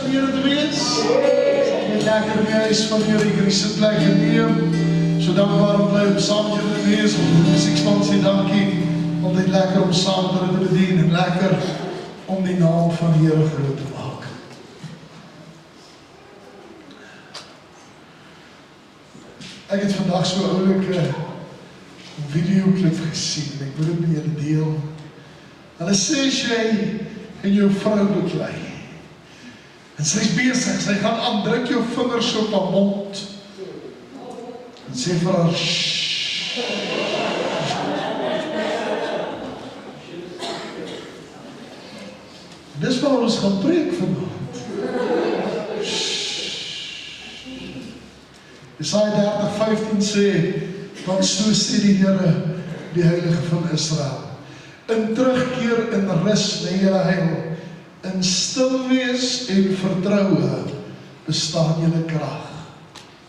van Here te wees? Net lekker in die huis van Here, jy kan die sitplek neem. So dankbaar om bly om saam met julle te wees, om die musiekspansie, dankie. Altyd lekker om saam met hulle te bedien en lekker om die naam van die Here groot te maak. Ek het vandag so 'n oulike videoklip gesien en ek wil dit met julle deel. Hulle sê as jy en jou vrou beklei en sy is besig, sy gaan aandruk jou vingers op haar mond en sê vir haar shhh. Dis waar ons gaan preek vanaand. Jesaja 30:15 sê, want so sê die Here, die Heilige van Israel, in terugkeer in rus na julle heil, in stil wees en vertroue, bestaan julle krag,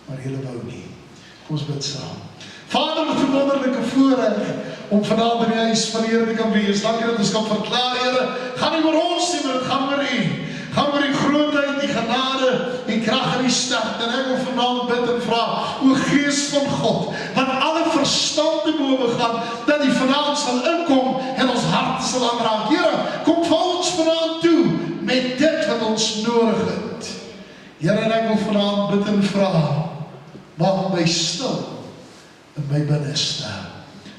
maar julle wou nie. Kom ons bid saam. Vader, wat 'n wonderlike voorreg om vanaand in die huis van die Here te kan wees. Dankie dat ons kan verklaar, Here, gaan nie oor ons nie, maar dit gaan oor U. Gaan oor die grootheid, die genade, die krag en die sterkte. En ek wil vanaand bid en vra, o Gees van God, wat alle verstand te bowe gaan, dat U vanaand sal inkom en ons harte sal aanraak. Here, kom vir ons vanaand toe met dit wat ons nodig het. Here, en ek wil vanaand bid en vra, maak my stil in my binneste.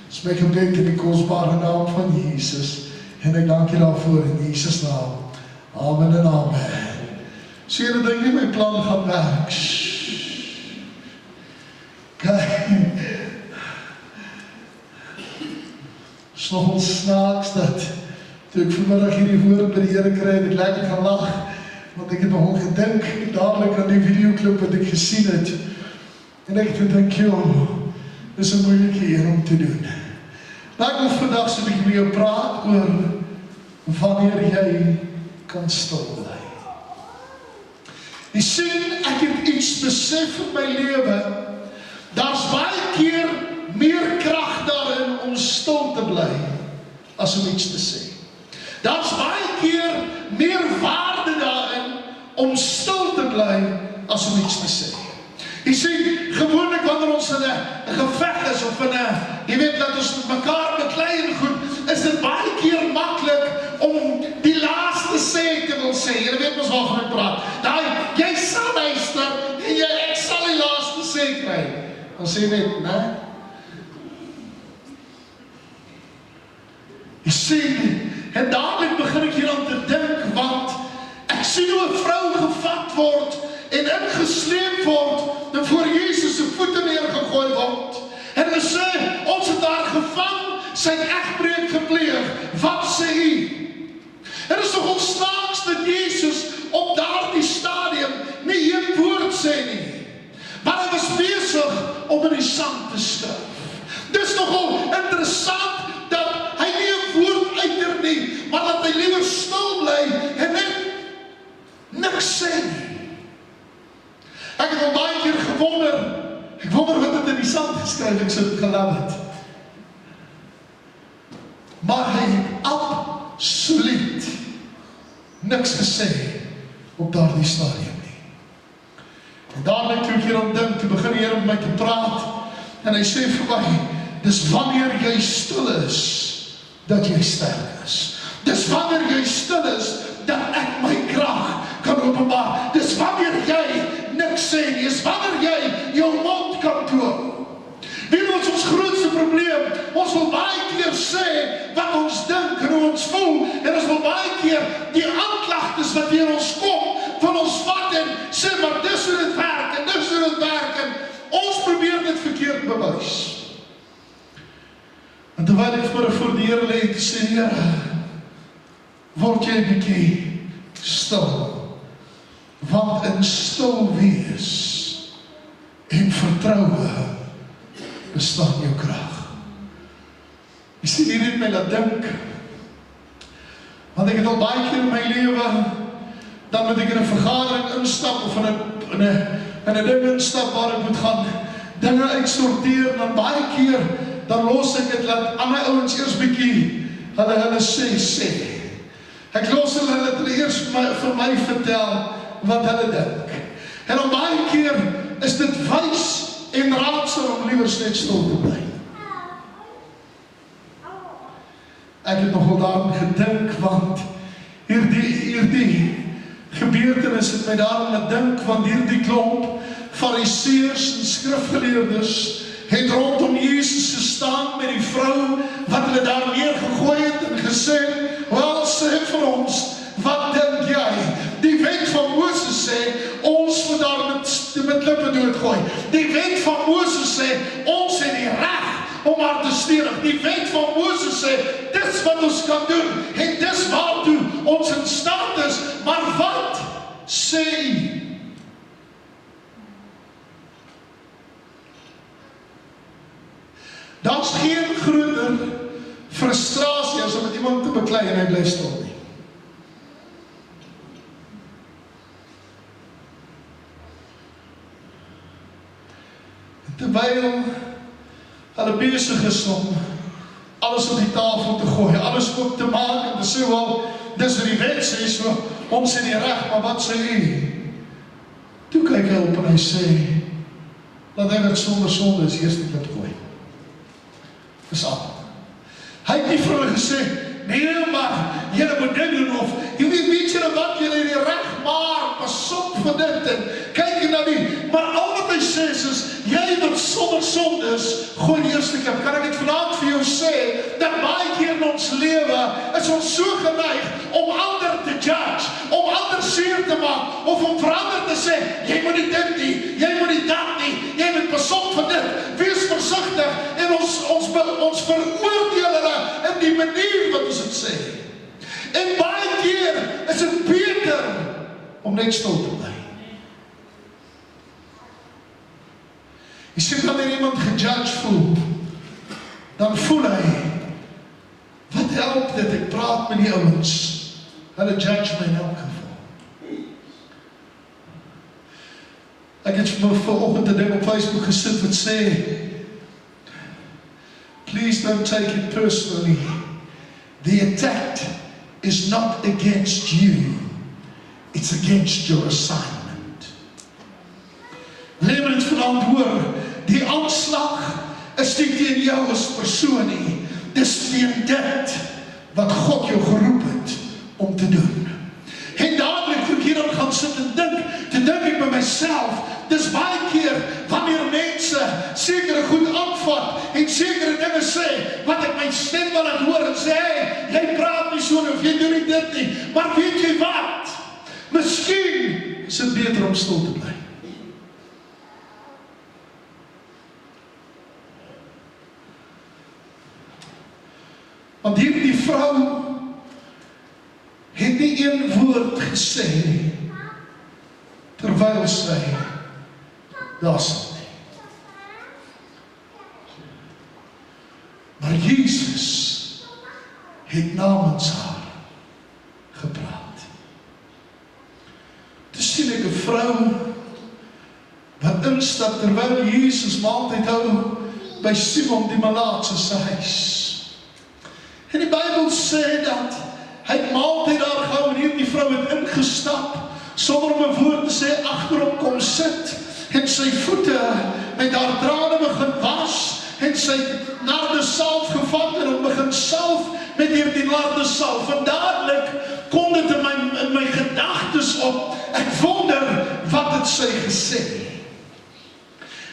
Dis my gebed in die kosbare naam van Jesus. En ek dank U daarvoor in Jesus naam. Amen en amen. So julle dink nie my plan gaan werk. Kijk. Is nogal snaaks dat toe ek vanmiddag hierdie woord by die Here kry, het ek lekker gaan lag, want ek het nogal gedink dadelik aan die videoklip wat ek gesien het. En ek het gedink, joh, dis 'n moeilike een om te doen. Maar ek wil vandag so 'n bietjie met jou praat oor wanneer jy kan stil bly. Jy sien, ek het iets besef in my lewe, daar's baie keer meer krag daarin om stil te bly, as om iets te sê. Daar's baie keer meer waarde daarin om stil te bly, as om iets te sê. Jy sien, gewoonlik wanneer ons in 'n geveg is, of in 'n, jy weet, dat ons met mekaar beklei en goed, is dit baie keer maklik om die laaste sê te wil sê. Jy weet ons waarvan ek praat. Daai, jy sal luister, en ek sal die laaste sê kry. Dan sê net, né? Jy sien, en dadelik begin ek hieraan te dink, want ek sien hoe 'n vrou gevat word en ingesleep word en voor Jesus se voete neergegooi word. En hulle sê, ons het haar gevang, sy het egbreek gepleeg. Wat sê U? En is nogal snaaks dat Jesus op daardie stadium nie een woord sê nie. Maar hy was besig om in die sand te skryf. Dis nogal interessant dat hy nie 'n woord uiter nie, maar dat hy liewer stil bly en net niks sê nie. Ek het al baie keer gewonder, ek wonder wat het in die sand geskryf, ek sou dit geloof het. Maar hy het absoluut niks gesê op daardie stadium nie. En dadelik toe ek hier aan dink, toe begin die Here met my te praat, en hy sê vir my, dis wanneer jy stil is, dat jy sterk is. Dis wanneer jy stil is, dat ek my krag kan openbaar. Dis wanneer jy niks sê nie, is wanneer jy jou mond kan toe. Weet ons grootste probleem, ons wil baie keer sê wat ons dink en hoe ons voel, en ons wil baie keer die aanklagtes wat hier ons kom, van ons vat en sê, maar dis hoe dit werk, en dis hoe dit werk, en ons probeer dit verkeerd bewys. En terwyl ek voor die Here lê, te sê, Here, word jy 'n bietjie stil, want in stil wees en vertroue bestaan jou krag. Jy sien, hier het my laat dink, want ek het al baie keer in my lewe, dan moet ek in 'n vergadering instap, of in 'n ding instap waar ek moet gaan dinge uitsorteer, dan baie keer, dan los ek dit, laat ander ouens eers bietjie, hulle sê. Ek los hulle eers vir my vertel, wat hulle dink. En dan baie keer is dit wys en raadsel om liewers net stil te bly. Ek het nogal daarin gedink, want hierdie gebeurtenis het my daarin gedink, want hierdie klomp fariseërs en skrifgeleerdes het rondom Jesus gestaan met die vrou wat hulle daar neergegooi het en gesê, wel, sê vir ons, wat dink jy? Die wet van Moses sê, ons moet daar met lippe doodgooi. Die wet van Moses sê, ons het die reg om haar te sterig. Die wet van Moses sê, dis wat ons kan doen, en dis waartoe ons in staat is, maar wat sê u? Daar's geen groter frustrasie as om met iemand te beklei en hy bly stil nie. Terwyl hulle besig is om alles op die tafel te gooi, alles oop te maak en te sê, wel, dis wat die wet sê, so, ons het die reg, maar wat sê u? Toe kyk hy op en hy sê, laat hy wat sonder sonde is, eerst die klip gooi. Dis al. Hy het nie vir hulle gesê, nee, maar julle moet dit doen, of weet julle wat, julle het die reg, maar pas op vir dit, en kyk na die, maar al wat hy sê is, jy wat sonder sonde is, gooi die eerste klip. Kan ek het vanavond vir jou sê, dat baie keer in ons lewe, is ons so geneig, om ander te judge, om ander seer te maak, of om vir ander te sê, jy moet nie dit nie, jy moet nie dat nie, jy moet pas op vir dit, wees versigtig, en ons veroordeel hulle, in die manier wat ons het sê. En baie keer is het beter om net stil te bly. Jy sê wanneer iemand gejudge voel, dan voel hy, wat help dit, ek praat met die ouens, hulle judge my in elk geval. Ek het vanoggend 'n ding op Facebook gesit wat sê, please don't take it personally. The attack is not against you, it's against your assignment. Lewe het vanaand hoor, die aanslag is nie teen jou as persoon nie, dis teen dit wat God jou geroep het om te doen. En dadelijk toe ek hierop gaan sit en dink, te dink ek by myself, dis baie keer wanneer mense sekere goed aanvat en sekere dinge sê, wat ek my stem wil het hoor en sê, hey, jy praat nie so of jy doen nie dit nie, maar weet jy wat? Miskien is het beter om stil te bly. Want hier die vrou het nie een woord gesê terwyl sy daar sit nie. Maar Jesus het namens haar gepraat. Toe sien ek 'n vrou wat instap terwyl Jesus maaltyd hou by Simon die Malaatse se huis. En die Bybel sê dat hy het maaltyd daar gehou en hier die vrou het ingestap, sonder om 'n woord te sê, agterop kom sit, en sy voete met haar trane begin was, en sy nardesalf gevat en hom begin salf met hierdie nardesalf. En dadelik kom dit in my gedagtes op, ek wonder wat het sy gesê.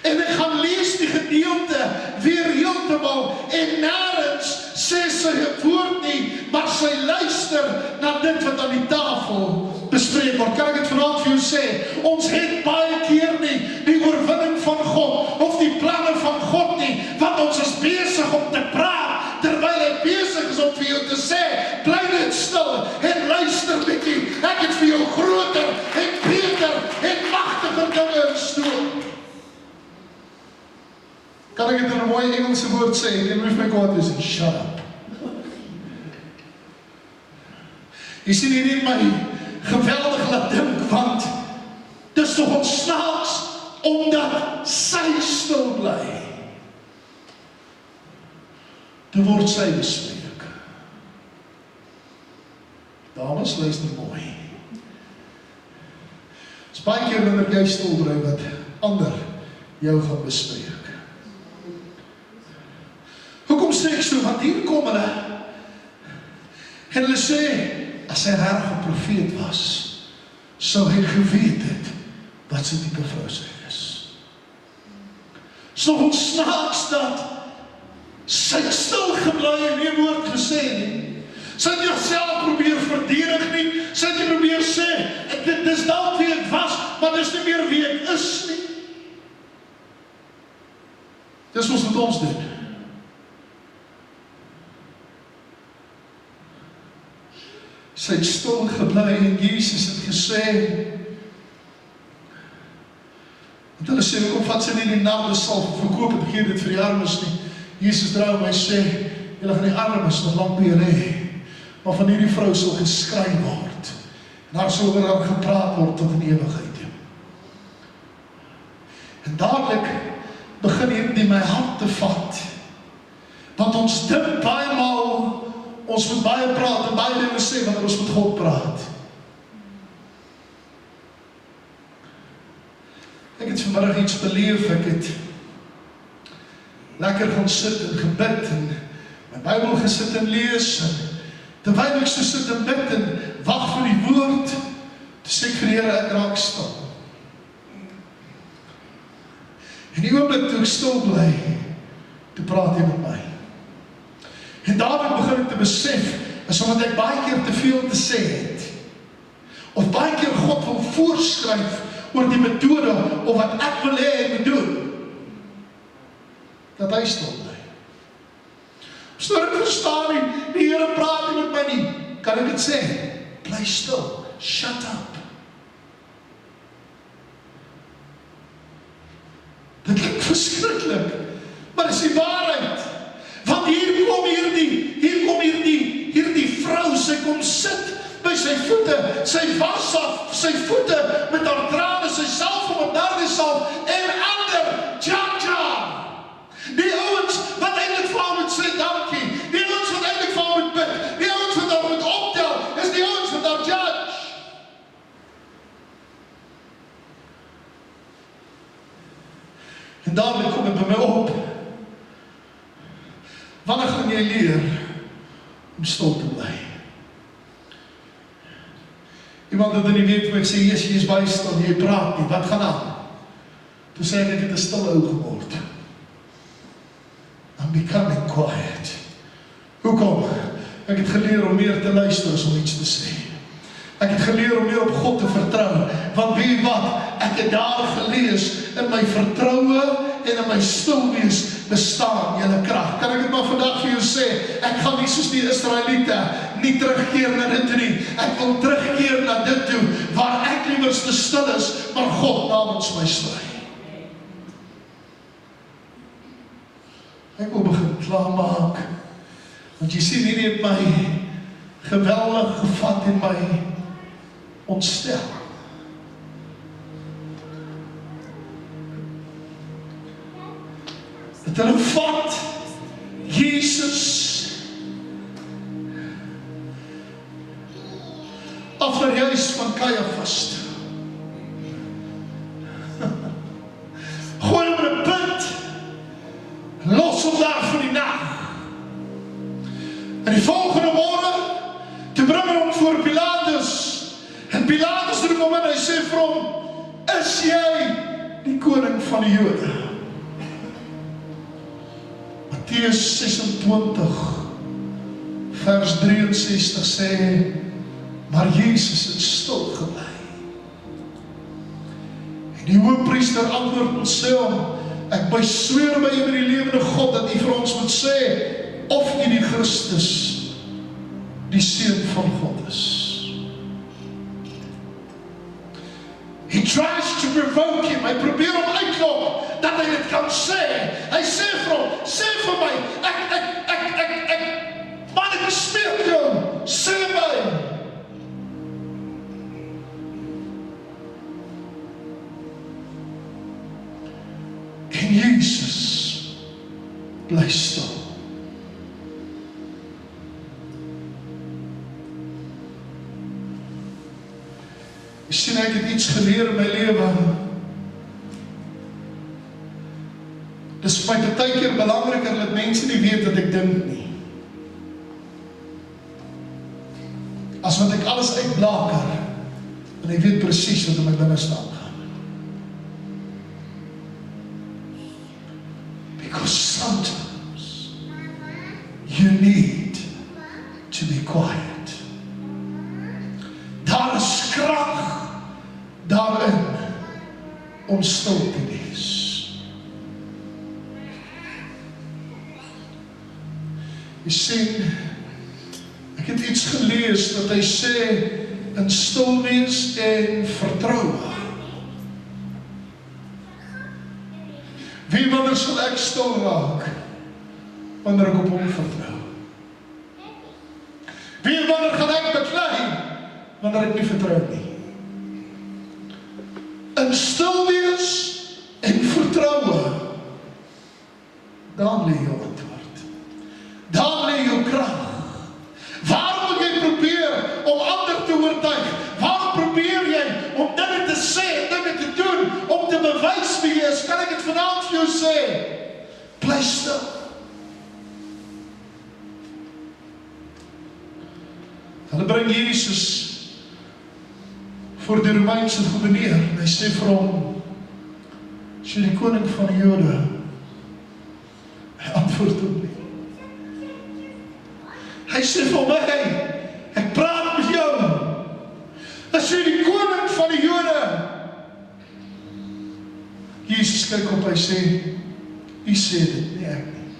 En ek gaan lees die gedeelte weer heeltemal, en nêrens sê sy 'n woord nie, maar sy luister na dit wat aan die tafel bespreek word. Kan ek het vanaand vir jou sê, ons het baie keer nie die oorwinning van God, of die planne van God nie, want ons is besig om te praat, terwyl hy besig is om vir jou te sê, bly net stil, en luister bietjie, ek het vir jou groter, en beter, en magtiger dinge instoot. Kan ek het in 'n mooi Engelse woord sê, en with my God is, shut up. Jy sien hier in my geweldig laat dink, want dis toch ontsnaaks, omdat sy stil bly. Toe word sy bespreek. Dames, luister mooi. baie keer wanneer jy stil bly wat ander jou gaan bespreek. Hoekom sê ek so? Want hier kom hulle en hulle sê, as hy regtig 'n profeet was, sou hy geweet het wat sy tipe vrou sy is. So ons snaaks dat sy het stil gebly en nie 'n woord gesê nie. Sy het jouself probeer verdedig nie. Sy het probeer sê, dit is dalk wie ek was, maar dis nie meer wie ek is nie. Dis ons wat ons doen. Sy het stil gebly en Jesus het gesê, want hulle sê, hoekom vat sy nie die nardesalf verkoop en gee dit vir die armes nie. Jesus draai om, hy sê, julle gaan die armes nog lang by hê, maar van hierdie vrou sal geskry word, en daar sal oor haar gepraat word tot in ewigheid. En dadelik begin hierdie my hart te vat, want ons dink baie maal, ons moet baie praat en baie dinge sê wanneer ons met God praat. Ek het vanmiddag iets beleef, ek het lekker gaan sit en gebid en my Bybel gesit en lees en terwyl ek so sit en bid en wag vir die woord, toe sê ek vir die Here, ek raak stil. En die oomblik toe ek stil bly, toe praat hy met my. En daarom begin ek te besef, is omdat ek baie keer te veel te sê het. Of baie keer God wil voorskryf oor die metode, of wat ek wil hê hy moet doen. Dat hy stil bly. Sodat ek verstaan nie, die Here praat nie met my nie. Kan ek dit sê? Bly stil. Shut up. Dit klink verskriklik, maar dis die waarheid. Want hier kom hierdie vrou, sy kom sit by sy voete, sy was af sy voete met haar trane, sy salf om 'n nardesalf en ander, die ouens wat eintlik vir haar moet sê dankie, die ouens wat eintlik vir haar moet bid, die ouens wat haar moet optel, is die ouens wat haar judge. En daarmee kom dit by my op. Wanneer gaan jy leer om stil te bly? Iemand het in die week vir my gesê, jy is baie stil, jy praat nie, wat gaan aan? Toe sê ek het 'n stil ou geword. I'm becoming quiet. Hoekom? Ek het geleer om meer te luister as om iets te sê. Ek het geleer om meer op God te vertrou, want weet wat, ek het daar gelees, in my vertroue en in my stilwees bestaan julle krag. Kan ek dit maar vandag vir jou sê, ek gaan nie soos die Israeliete, nie terugkeer na dit nie, ek wil terugkeer na dit toe, waar ek liewerste stil is, maar God namens my stry. Ek wil begin klaarmaak, want jy sien hierdie het my geweldig gevat en my ontstel. Dat hulle vat Jesus af na die huis van Caiaphas. Gooi hom in 'n put, los hom daar vir die nag. En die volgende môre, te bring hom voor Pilatus. En Pilatus roep hom en hy sê vir hom, is jy die koning van die Jode? Matteus 26 vers 63 sê, maar Jesus het stil gebly. En die hoëpriester antwoord en sê hom, ek besweer by u met die lewende God, dat u vir ons moet sê, of u die Christus, die Seun van God is. He tries to provoke him. Hy probeer hom uitlok, dat hy dit kan sê. Hy sê vir hom, sê vir my, man, ek besmeer jou, sê my. En Jesus bly stil. Jy sien, sien ek het iets geleer in my lewe. Dis vir my baie keer belangriker dat mense nie weet dat ek dink nie. As wat ek alles uitblaker, en ek weet presies wat in my binneste aangaan. Because sometimes you need to be quiet. Daar is krag daarin om stil te wees. Jy sien, ek het iets gelees dat hy sê, in stil wees en vertroue. Wie wanneer sal ek stil raak? Wanneer ek op hom vertrou. Wie wanneer gaan ek beklei? Wanneer ek nie vertrou nie. In stil wees en vertroue, dan lê jou antwoord. Dan lê jou krag. Waarom moet jy probeer om ander te oortuig? Waarom probeer jy om dinge te sê en dinge te doen, om te bewys wie jy is? Kan ek het vanaand vir jou sê? Bly stil. Hulle bring Jesus voor die Romeinse gouverneur en hy sê vir hom, is jy die koning van die Jode? Hy antwoord hom nie. Hy sê vir my, ek praat met jou. As jy die koning van die Jode. Jesus kyk op, hy sê, jy sê dit, nie ek nie.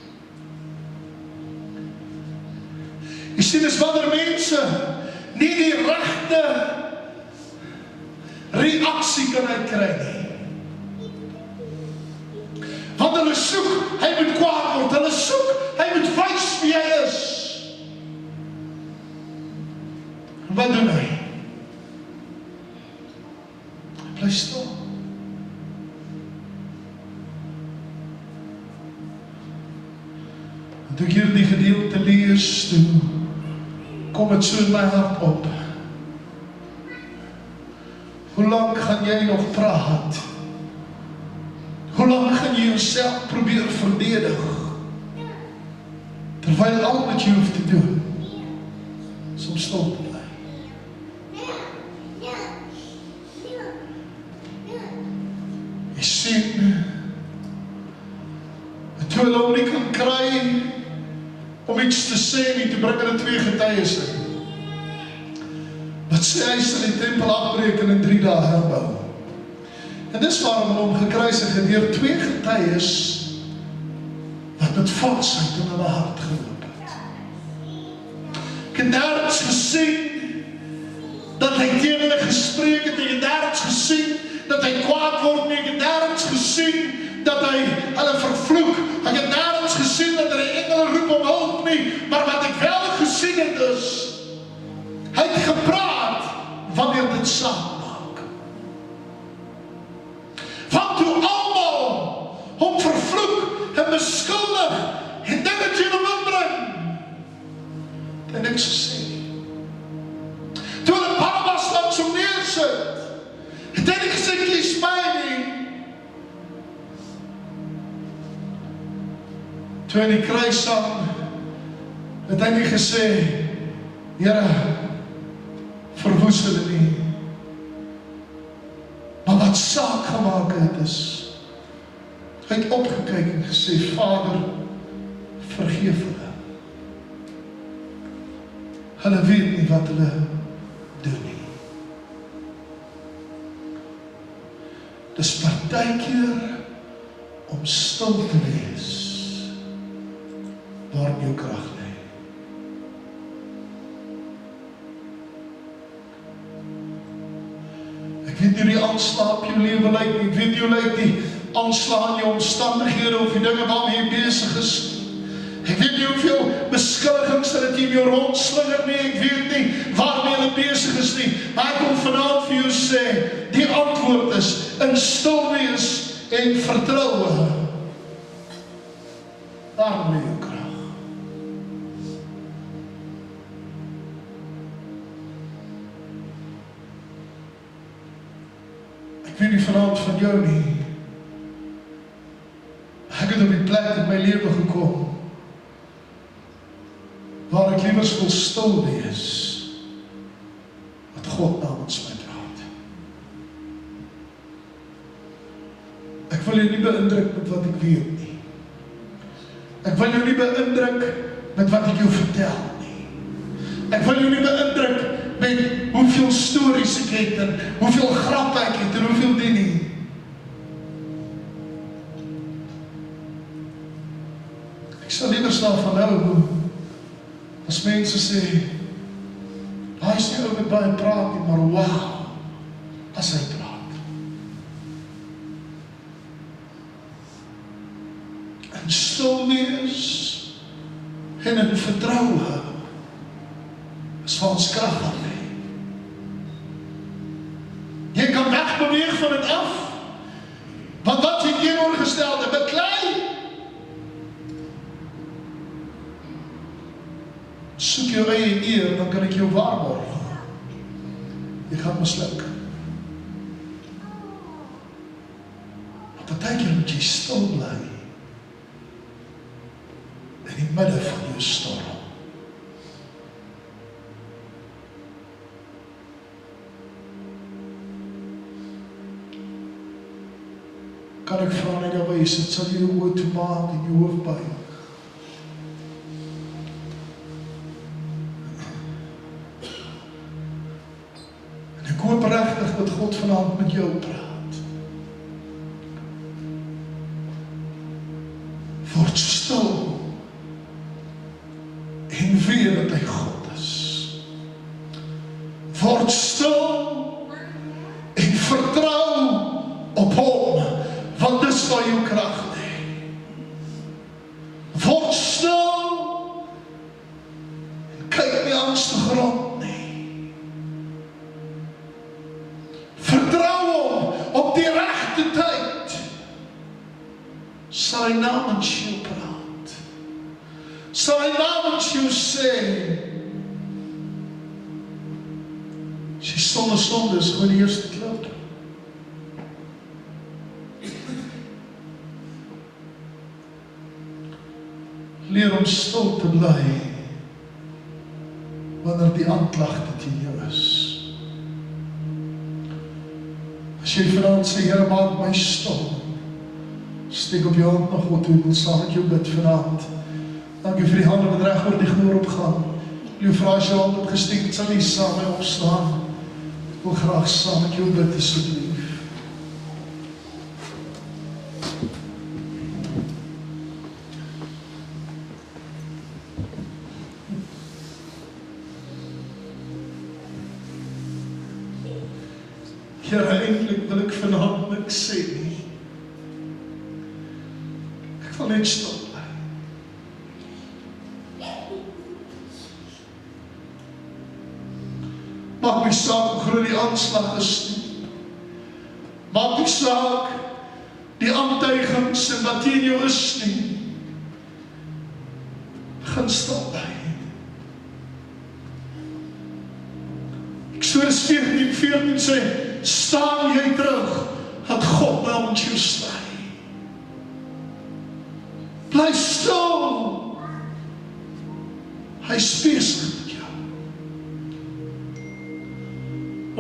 Jy sê, dis wanneer mense nie die regte reaksie kan hy kry nie. Want hulle soek, hy moet kwaad word, hulle soek, hy moet wys wie hy is. Wat doen hy? Hy bly stil. En toe ek hier die gedeelte lees, toe kom het so in my hart op. Hoe lang gaan jy nog praat? Hoe lang gaan jy jouself probeer verdedig? Terwyl al wat jy hoef te doen, is om stil te bly. Jy sien, toe hulle hom nie kan kry om iets te sê nie, toe bring hulle 2 getuies in. Wat sê hy sal die tempel afbreek en in 3 dae herbou. En dis waarom hulle hom gekruisig het deur 2 getuies wat met valsheid in hulle hart geloop het. Ek het nergens gesien dat hy teen hulle gespreek het, ek het nergens gesien dat hy kwaad word nie, ek het nergens gesien dat hy hulle vervloek, ek het nergens gesien dat hy engele roep om hulp nie, maar wat ek wel gesien het is, hy het gepraat wanneer dit saak maak. Want toe almal hom vervloek en beskuldig en dinge teen hom inbring, het hy niks gesê nie. Toe hulle Barnabas langs hom neersit, het hy nie gesê, kies my nie. Toe in die kruis hang, het hy nie gesê, Here, verwoes hulle nie. Maar wat saak gemaak het is, hy het opgekyk en gesê, Vader, vergeef hulle. Hulle weet nie wat hulle doen nie. Dis partykeer om stil te wees, waar jou krag lê. Ek weet nie hoe die aanslag op jou lewe lyk nie, ek weet nie hoe lyk die aanslag in jou omstandighede of die dinge waarmee jy besig is. Ek weet nie hoeveel beskuldigings dat dit in jou rondslinger nie, ek weet nie waarmee hulle besig is nie, maar ek wil vanaand vir jou sê, die antwoord is in stil wees en vertroue. Daarom lê jou krag. van jou nie. Ek het op die plek in my lewe gekom, waar ek liewers wil stil wees, wat God namens my praat. Ek wil jou nie beïndruk met wat ek weet nie. Ek wil jou nie beïndruk met wat ek jou vertel nie. Ek wil jou nie beïndruk met hoeveel stories ek het, en hoeveel grappe ek het, en hoeveel die nie. Ek sal liewers daarvan hou, as mense sê, hy is nie ou wat baie praat nie, maar wauw, as hy praat. En stil wees, en in vertroue, is van ons krag aan my. Jy kan wegbeweeg van het af, want wat jy teenoorgestelde beklei, soek jou eie eer, dan kan ek jou waarborg. Jy gaan misluk. Want partykeer moet jy stil bly, in die midde van jou storm. Kan ek vra net daar waar jy sit, sal jy jou oor toe maak en jou hoofd buig. Ek hoop regtig dat God vanaand met jou praat. Word stil en weet dat hy God is. Word stil en vertrou op hom, want dis waar jou krag lê. Word stil en kyk nie angstig rond. Sal hy namens jou praat. Sal hy namens jou sê, as jy sonder sonde is, gooi die eerste klip. Leer om stil te bly, wanneer die aanklagte teen jou is. As jy vanaand sê, Here, maak my stil, steek op jou hand na God toe, ek wil saam met jou bid vanaand. Dankie vir die hande wat reg oor die gehoor opgaan. Jou vraag as jou hand opgesteek, sal nie saam met my opstaan. Ek wil graag saam met jou bid, asseblief. Here, eintlik wil ek vanaand niks sê nie. Ek wil net stil bly. Maak nie saak hoe groot die aanslag is nie. Maak nie saak die aantuigings en wat teen jou is nie. Begin stil bly. Eksodus 14:14 sê, staan jy terug, dat God namens jou stry. Bly stil. Hy is besig met jou.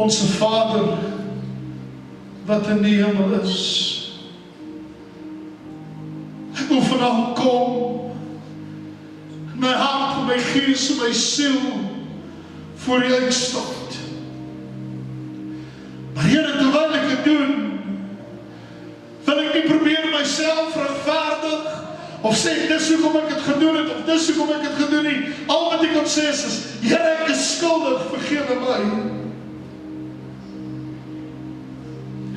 Onse Vader, wat in die hemel is, ek wil vanaand kom, my hart, my gees en my siel voor U uitstort. Maar Here, terwyl ek dit doen, wil ek nie probeer myself regverdig, of sê, dis hoekom ek het gedoen het, of dis hoekom ek het gedoen nie. Al wat ek kan sê is, Here, ek is skuldig, vergewe my.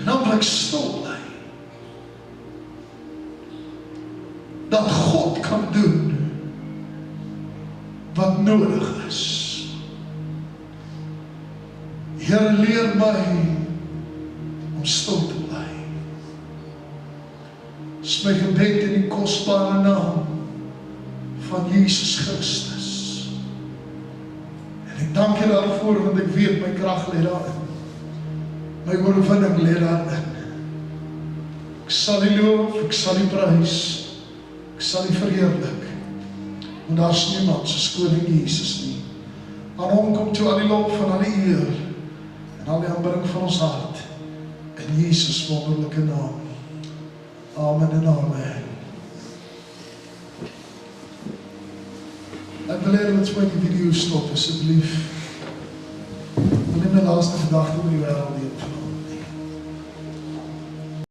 En dan wil ek stil bly. Dat God kan doen, wat nodig is. Here, leer my, om stil te bly. Dis my gebed in die kosbare naam van Jesus Christus. En ek dank U daarvoor, want ek weet my krag lê daarin. My oorwinning lê daarin. Ek sal U loof, ek sal U prys, ek sal U verheerlik. Want daar is niemand soos Koning Jesus nie. Aan hom kom toe al die lof en al die eer en al die aanbidding van ons hart in Jesus wonderlike naam. Amen en amen. Ek wil hê dat ons die video stop asseblief. Wil nie my laaste gedagte met die wêreld